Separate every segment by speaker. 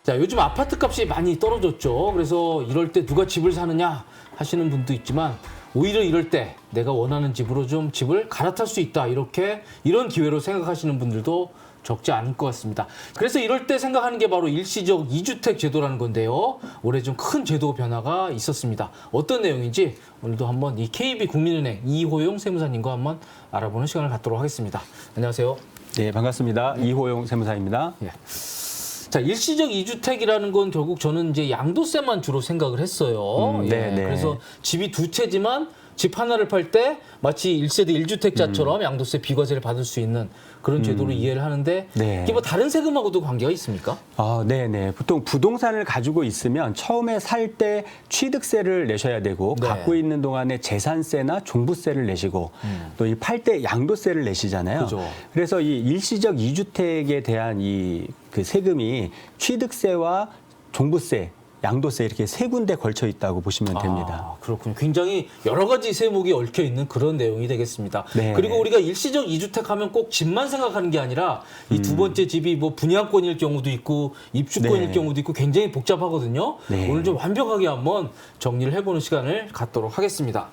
Speaker 1: 자, 요즘 아파트 값이 많이 떨어졌죠. 그래서 이럴 때 누가 집을 사느냐 하시는 분도 있지만 오히려 이럴 때 내가 원하는 집으로 좀 집을 갈아탈 수 있다. 이런 기회로 생각하시는 분들도 적지 않을 것 같습니다. 그래서 이럴 때 생각하는 게 바로 일시적 2주택 제도라는 건데요. 올해 좀 큰 제도 변화가 있었습니다. 어떤 내용인지 오늘도 한번 이 KB국민은행 이호용 세무사님과 한번 알아보는 시간을 갖도록 하겠습니다. 안녕하세요.
Speaker 2: 네, 반갑습니다. 이호용 세무사입니다.
Speaker 1: 예. 자, 일시적 2주택이라는 건 결국 저는 이제 양도세만 주로 생각을 했어요.
Speaker 2: 네, 네.
Speaker 1: 그래서 집이 두 채지만 집 하나를 팔 때 마치 1세대 1주택자처럼 양도세 비과세를 받을 수 있는 그런 제도로 이해를 하는데
Speaker 2: 네.
Speaker 1: 이게 뭐 다른 세금하고도 관계가 있습니까?
Speaker 2: 네네. 보통 부동산을 가지고 있으면 처음에 살 때 취득세를 내셔야 되고
Speaker 1: 네.
Speaker 2: 갖고 있는 동안에 재산세나 종부세를 내시고 또 이 팔 때 양도세를 내시잖아요.
Speaker 1: 그죠.
Speaker 2: 그래서 이 일시적 2주택에 대한 이 그 세금이 취득세와 종부세, 양도세 이렇게 세 군데 걸쳐 있다고 보시면 됩니다.
Speaker 1: 아, 그렇군요. 굉장히 여러 가지 세목이 얽혀 있는 그런 내용이 되겠습니다.
Speaker 2: 네.
Speaker 1: 그리고 우리가 일시적 2주택 하면 꼭 집만 생각하는 게 아니라 이 두 번째 집이 뭐 분양권일 경우도 있고 입주권일
Speaker 2: 네.
Speaker 1: 경우도 있고 굉장히 복잡하거든요.
Speaker 2: 네.
Speaker 1: 오늘 좀 완벽하게 한번 정리를 해보는 시간을 갖도록 하겠습니다.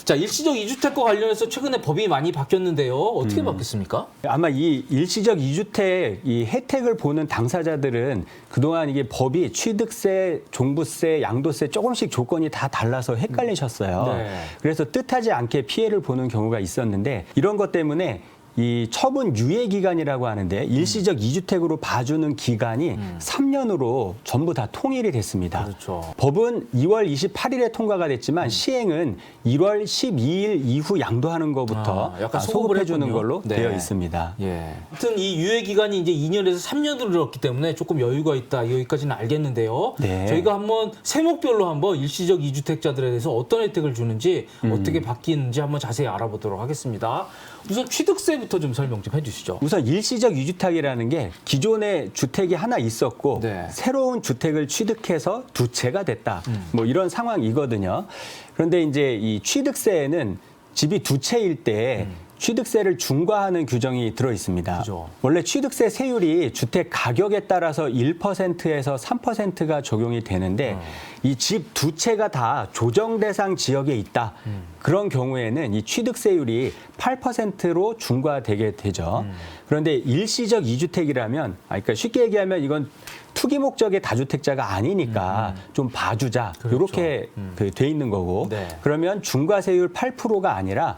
Speaker 1: 자, 일시적 2주택과 관련해서 최근에 법이 많이 바뀌었는데요. 어떻게 바뀌었습니까?
Speaker 2: 아마 이 일시적 2주택 이 혜택을 보는 당사자들은 그동안 이게 법이 취득세, 종부세, 양도세 조금씩 조건이 다 달라서 헷갈리셨어요.
Speaker 1: 네.
Speaker 2: 그래서 뜻하지 않게 피해를 보는 경우가 있었는데 이런 것 때문에 이 처분 유예 기간이라고 하는데 일시적 2주택으로 봐주는 기간이 3년으로 전부 다 통일이 됐습니다.
Speaker 1: 그렇죠.
Speaker 2: 법은 2월 28일에 통과가 됐지만 시행은 1월 12일 이후 양도하는 것부터
Speaker 1: 약간 소급을
Speaker 2: 소급해 주는
Speaker 1: 했군요.
Speaker 2: 걸로
Speaker 1: 네.
Speaker 2: 되어 있습니다.
Speaker 1: 예. 하여튼 이 유예 기간이 이제 2년에서 3년으로 늘었기 때문에 조금 여유가 있다. 여기까지는 알겠는데요.
Speaker 2: 네.
Speaker 1: 저희가 한번 세목별로 한번 일시적 2주택자들에 대해서 어떤 혜택을 주는지 어떻게 바뀌는지 한번 자세히 알아보도록 하겠습니다. 우선 취득세부터 좀 설명 좀 해주시죠.
Speaker 2: 우선 일시적 2주택이라는 게 기존에 주택이 하나 있었고
Speaker 1: 네.
Speaker 2: 새로운 주택을 취득해서 두 채가 됐다. 뭐 이런 상황이거든요. 그런데 이제 이 취득세에는 집이 두 채일 때 취득세를 중과하는 규정이 들어 있습니다.
Speaker 1: 그죠.
Speaker 2: 원래 취득세 세율이 주택 가격에 따라서 1%에서 3%가 적용이 되는데 이 집 두 채가 다 조정 대상 지역에 있다. 그런 경우에는 이 취득세율이 8%로 중과되게 되죠. 그런데 일시적 2주택이라면, 그러니까 쉽게 얘기하면 이건 투기 목적의 다주택자가 아니니까 좀 봐주자.
Speaker 1: 그렇죠.
Speaker 2: 이렇게 돼 있는 거고.
Speaker 1: 네.
Speaker 2: 그러면 중과세율 8%가 아니라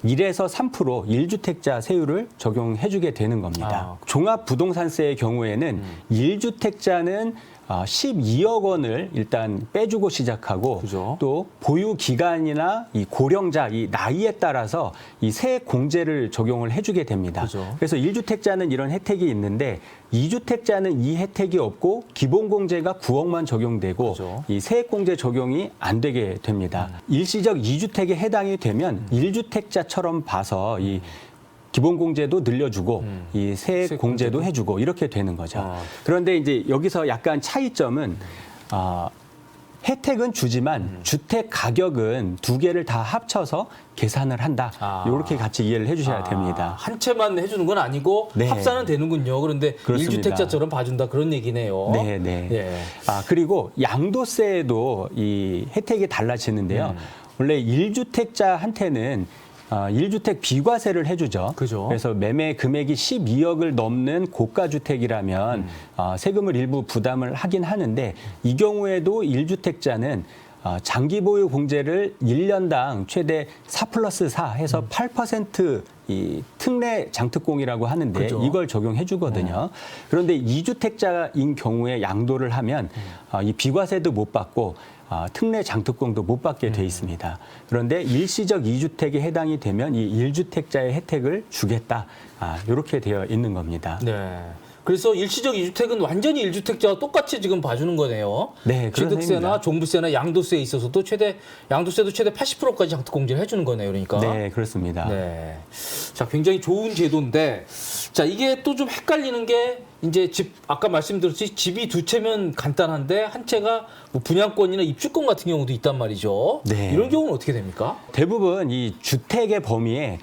Speaker 2: 1에서 3% 1주택자 세율을 적용해주게 되는 겁니다. 종합부동산세의 경우에는 1주택자는 12억 원을 일단 빼주고 시작하고
Speaker 1: 그죠.
Speaker 2: 또 보유 기간이나 이 고령자, 이 나이에 따라서 이 세액 공제를 적용을 해주게 됩니다.
Speaker 1: 그죠.
Speaker 2: 그래서 1주택자는 이런 혜택이 있는데 2주택자는 이 혜택이 없고 기본 공제가 9억만 적용되고
Speaker 1: 그죠.
Speaker 2: 이 세액 공제 적용이 안 되게 됩니다. 일시적 2주택에 해당이 되면 1주택자처럼 봐서 이 기본 공제도 늘려주고 이 세액
Speaker 1: 세액
Speaker 2: 공제도
Speaker 1: 공제도?
Speaker 2: 해주고 이렇게 되는 거죠.
Speaker 1: 아.
Speaker 2: 그런데 이제 여기서 약간 차이점은 혜택은 주지만 주택 가격은 두 개를 다 합쳐서 계산을 한다. 이렇게 같이 이해를 해주셔야 됩니다.
Speaker 1: 한 채만 해주는 건 아니고
Speaker 2: 네.
Speaker 1: 합산은 되는군요. 그런데
Speaker 2: 그렇습니다.
Speaker 1: 1주택자처럼 봐준다 그런 얘기네요.
Speaker 2: 네, 네.
Speaker 1: 예.
Speaker 2: 그리고 양도세도 이 혜택이 달라지는데요. 원래 1주택자한테는 1주택 비과세를 해주죠.
Speaker 1: 그죠.
Speaker 2: 그래서 매매 금액이 12억을 넘는 고가주택이라면 세금을 일부 부담을 하긴 하는데 이 경우에도 1주택자는 장기 보유 공제를 1년당 최대 4+4 해서 8% 이 특례 장특공이라고 하는데
Speaker 1: 그죠.
Speaker 2: 이걸 적용해 주거든요. 그런데 2주택자인 경우에 양도를 하면 이 비과세도 못 받고 특례 장특공도 못 받게 돼 있습니다. 그런데 일시적 2주택에 해당이 되면 이 1주택자의 혜택을 주겠다. 이렇게 되어 있는 겁니다.
Speaker 1: 네. 그래서 일시적 2주택은 완전히 1주택자와 똑같이 지금 봐주는 거네요.
Speaker 2: 네, 그런
Speaker 1: 취득세나
Speaker 2: 셈입니다.
Speaker 1: 종부세나 양도세에 있어서도 양도세도 최대 80%까지 장특공제를 해주는 거네요. 그러니까.
Speaker 2: 네, 그렇습니다.
Speaker 1: 네. 자, 굉장히 좋은 제도인데, 자, 이게 또 좀 헷갈리는 게, 이제 아까 말씀드렸듯이 집이 두 채면 간단한데, 한 채가 뭐 분양권이나 입주권 같은 경우도 있단 말이죠.
Speaker 2: 네.
Speaker 1: 이런 경우는 어떻게 됩니까?
Speaker 2: 대부분 이 주택의 범위에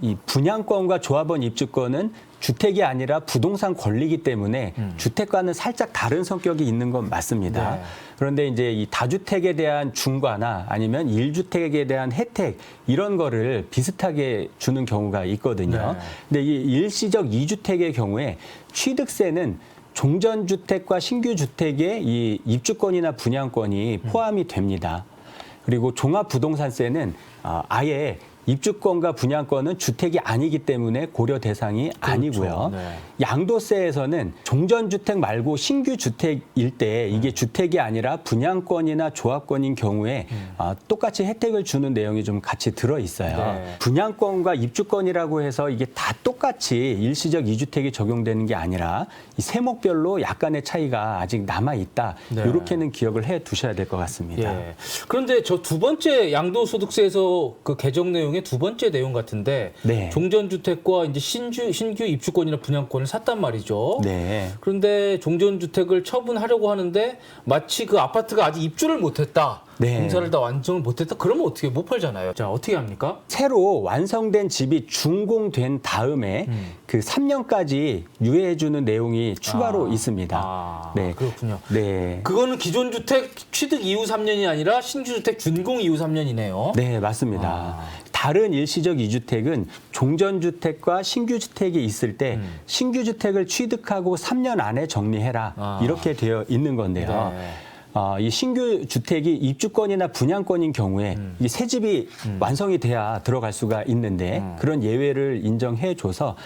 Speaker 2: 이 분양권과 조합원 입주권은 주택이 아니라 부동산 권리이기 때문에 주택과는 살짝 다른 성격이 있는 건 맞습니다.
Speaker 1: 네.
Speaker 2: 그런데 이제 이 다주택에 대한 중과나 아니면 1주택에 대한 혜택 이런 거를 비슷하게 주는 경우가 있거든요.
Speaker 1: 네.
Speaker 2: 근데 이 일시적 2주택의 경우에 취득세는 종전주택과 신규주택의 이 입주권이나 분양권이 포함이 됩니다. 그리고 종합부동산세는 아예 입주권과 분양권은 주택이 아니기 때문에 고려 대상이 아니고요.
Speaker 1: 네.
Speaker 2: 양도세에서는 종전주택 말고 신규주택일 때 이게 주택이 아니라 분양권이나 조합권인 경우에 똑같이 혜택을 주는 내용이 좀 같이 들어있어요.
Speaker 1: 네.
Speaker 2: 분양권과 입주권이라고 해서 이게 다 똑같이 일시적 2주택이 적용되는 게 아니라 이 세목별로 약간의 차이가 아직 남아있다.
Speaker 1: 네.
Speaker 2: 이렇게는 기억을 해 두셔야 될 것 같습니다.
Speaker 1: 예. 그런데 저 두 번째 양도소득세에서 그 개정 내용의 두 번째 내용 같은데
Speaker 2: 네.
Speaker 1: 종전주택과 이제 신규 입주권이나 분양권을 샀단 말이죠.
Speaker 2: 네.
Speaker 1: 그런데 종전주택을 처분하려고 하는데 마치 그 아파트가 아직 입주를 못했다.
Speaker 2: 네.
Speaker 1: 공사를 다 완성을 못했다. 그러면 어떻게 못 팔잖아요. 자, 어떻게 합니까?
Speaker 2: 새로 완성된 집이 준공된 다음에 그 3년까지 유예해주는 내용이 추가로 있습니다. 네.
Speaker 1: 그렇군요.
Speaker 2: 네.
Speaker 1: 그거는 기존 주택 취득 이후 3년이 아니라 신규 주택 준공 이후 3년이네요.
Speaker 2: 네, 맞습니다. 다른 일시적 2주택은 종전주택과 신규주택이 있을 때 신규주택을 취득하고 3년 안에 정리해라. 이렇게 되어 있는 건데요.
Speaker 1: 네.
Speaker 2: 이 신규 주택이 입주권이나 분양권인 경우에 이 새 집이 완성이 돼야 들어갈 수가 있는데 그런 예외를 인정해줘서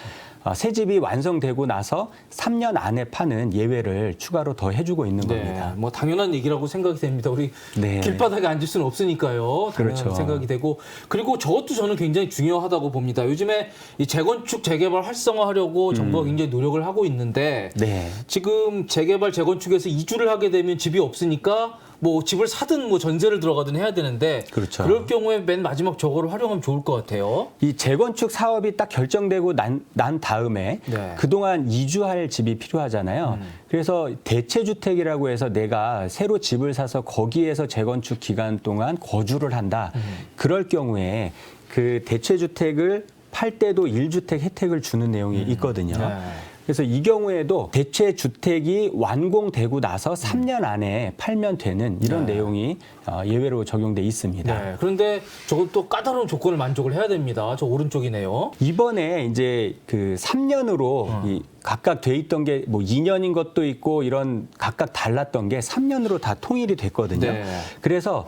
Speaker 2: 새 집이 완성되고 나서 3년 안에 파는 예외를 추가로 더 해주고 있는 겁니다.
Speaker 1: 뭐 당연한 얘기라고 생각이 됩니다. 우리
Speaker 2: 네.
Speaker 1: 길바닥에 앉을 수는 없으니까요. 당연한
Speaker 2: 그렇죠.
Speaker 1: 생각이 되고 그리고 저것도 저는 굉장히 중요하다고 봅니다. 요즘에 이 재건축 재개발 활성화하려고 정부가 굉장히 노력을 하고 있는데
Speaker 2: 네.
Speaker 1: 지금 재개발 재건축에서 이주를 하게 되면 집이 없으니까 뭐 집을 사든 뭐 전세를 들어가든 해야 되는데
Speaker 2: 그렇죠.
Speaker 1: 그럴 경우에 맨 마지막 저거를 활용하면 좋을 것 같아요.
Speaker 2: 이 재건축 사업이 딱 결정되고 난 다음에
Speaker 1: 네.
Speaker 2: 그동안 이주할 집이 필요하잖아요. 그래서 대체주택이라고 해서 내가 새로 집을 사서 거기에서 재건축 기간 동안 거주를 한다. 그럴 경우에 그 대체주택을 팔 때도 1주택 혜택을 주는 내용이 있거든요.
Speaker 1: 네.
Speaker 2: 그래서 이 경우에도 대체주택이 완공되고 나서 3년 안에 팔면 되는 이런 내용이 예외로 적용돼 있습니다.
Speaker 1: 네. 그런데 저건 또 까다로운 조건을 만족을 해야 됩니다. 저 오른쪽이네요.
Speaker 2: 이번에 이제 그 3년으로 이 각각 돼 있던 게 뭐 2년인 것도 있고 이런 각각 달랐던 게 3년으로 다 통일이 됐거든요.
Speaker 1: 네.
Speaker 2: 그래서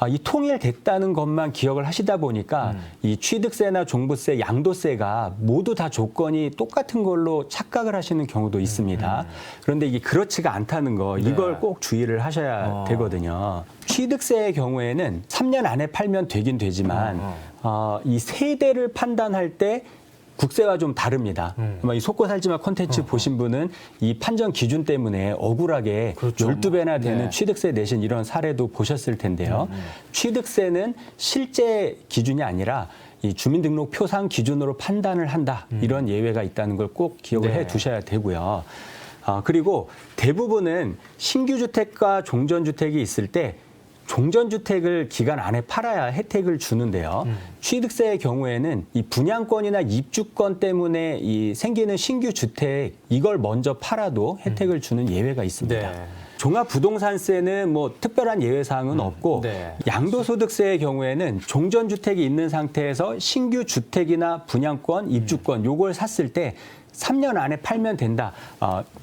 Speaker 2: 이 통일됐다는 것만 기억을 하시다 보니까 이 취득세나 종부세, 양도세가 모두 다 조건이 똑같은 걸로 착각을 하시는 경우도 있습니다. 그런데 이게 그렇지가 않다는 거 이걸 꼭 주의를 하셔야 되거든요. 취득세의 경우에는 3년 안에 팔면 되긴 되지만 이 세대를 판단할 때 국세와 좀 다릅니다. 아마 이 속고 살지마 콘텐츠 보신 분은 이 판정 기준 때문에 억울하게
Speaker 1: 그렇죠.
Speaker 2: 12배나 되는
Speaker 1: 네.
Speaker 2: 취득세 내신 이런 사례도 보셨을 텐데요. 취득세는 실제 기준이 아니라 이 주민등록표상 기준으로 판단을 한다. 이런 예외가 있다는 걸 꼭 기억을
Speaker 1: 네.
Speaker 2: 해 두셔야 되고요. 그리고 대부분은 신규주택과 종전주택이 있을 때 종전주택을 기간 안에 팔아야 혜택을 주는데요. 취득세의 경우에는 이 분양권이나 입주권 때문에 이 생기는 신규 주택 이걸 먼저 팔아도 혜택을 주는 예외가 있습니다.
Speaker 1: 네.
Speaker 2: 종합부동산세는 뭐 특별한 예외 사항은 없고
Speaker 1: 네.
Speaker 2: 양도소득세의 경우에는 종전주택이 있는 상태에서 신규 주택이나 분양권, 입주권 요걸 샀을 때 3년 안에 팔면 된다.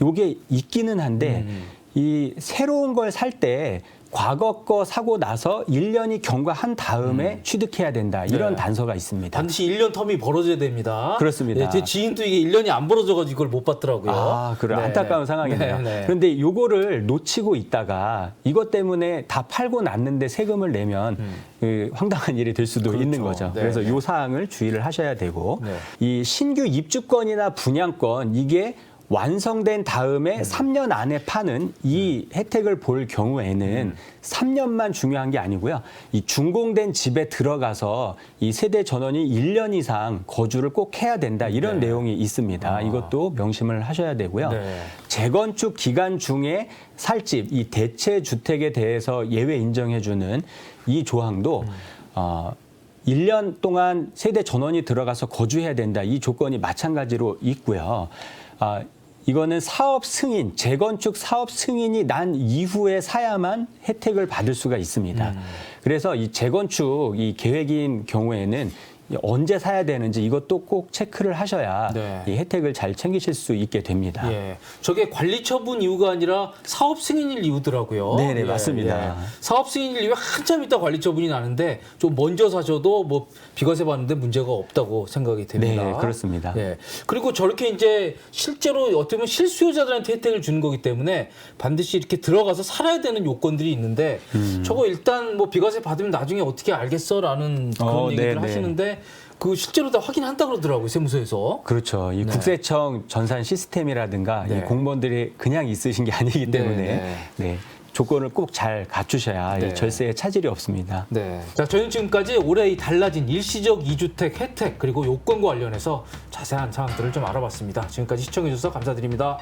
Speaker 2: 요게 있기는 한데 이 새로운 걸 살 때 과거 거 사고 나서 1년이 경과한 다음에 취득해야 된다. 이런
Speaker 1: 네.
Speaker 2: 단서가 있습니다.
Speaker 1: 반드시 1년 텀이 벌어져야 됩니다.
Speaker 2: 그렇습니다.
Speaker 1: 네, 제 지인도 이게 1년이 안 벌어져가지고 이걸 못 받더라고요.
Speaker 2: 그래.
Speaker 1: 네.
Speaker 2: 안타까운 상황이네요.
Speaker 1: 네, 네.
Speaker 2: 그런데 요거를 놓치고 있다가 이것 때문에 다 팔고 났는데 세금을 내면 그 황당한 일이 될 수도
Speaker 1: 그렇죠.
Speaker 2: 있는 거죠.
Speaker 1: 네,
Speaker 2: 그래서
Speaker 1: 네.
Speaker 2: 요 사항을 주의를 하셔야 되고
Speaker 1: 네.
Speaker 2: 이 신규 입주권이나 분양권 이게 완성된 다음에 3년 안에 파는 이 혜택을 볼 경우에는 3년만 중요한 게 아니고요. 이 준공된 집에 들어가서 이 세대 전원이 1년 이상 거주를 꼭 해야 된다. 이런
Speaker 1: 네.
Speaker 2: 내용이 있습니다. 이것도 명심을 하셔야 되고요.
Speaker 1: 네.
Speaker 2: 재건축 기간 중에 살 집, 이 대체 주택에 대해서 예외 인정해주는 이 조항도 1년 동안 세대 전원이 들어가서 거주해야 된다. 이 조건이 마찬가지로 있고요. 이거는 사업 승인, 재건축 사업 승인이 난 이후에 사야만 혜택을 받을 수가 있습니다. 그래서 이 재건축 이 계획인 경우에는 언제 사야 되는지 이것도 꼭 체크를 하셔야
Speaker 1: 네.
Speaker 2: 이 혜택을 잘 챙기실 수 있게 됩니다.
Speaker 1: 예, 저게 관리 처분 이유가 아니라 사업 승인일 이유더라고요.
Speaker 2: 네네,
Speaker 1: 예,
Speaker 2: 맞습니다.
Speaker 1: 예. 사업 승인일 이후에 한참 있다 관리 처분이 나는데 좀 먼저 사셔도 뭐 비과세 받는데 문제가 없다고 생각이 됩니다.
Speaker 2: 네, 그렇습니다.
Speaker 1: 예. 그리고 저렇게 이제 실제로 어떻게 보면 실수요자들한테 혜택을 주는 거기 때문에 반드시 이렇게 들어가서 살아야 되는 요건들이 있는데 저거 일단 뭐 비과세 받으면 나중에 어떻게 알겠어라는 그런 얘기를
Speaker 2: 네네.
Speaker 1: 하시는데 그 실제로 다 확인한다 그러더라고요, 세무서에서.
Speaker 2: 그렇죠. 이
Speaker 1: 네.
Speaker 2: 국세청 전산 시스템이라든가
Speaker 1: 네.
Speaker 2: 이 공무원들이 그냥 있으신 게 아니기 때문에
Speaker 1: 네.
Speaker 2: 네, 조건을 꼭 잘 갖추셔야
Speaker 1: 네.
Speaker 2: 이 절세에 차질이 없습니다.
Speaker 1: 네. 자, 저희는 지금까지 올해 이 달라진 일시적 이주택 혜택 그리고 요건과 관련해서 자세한 사항들을 좀 알아봤습니다. 지금까지 시청해주셔서 감사드립니다.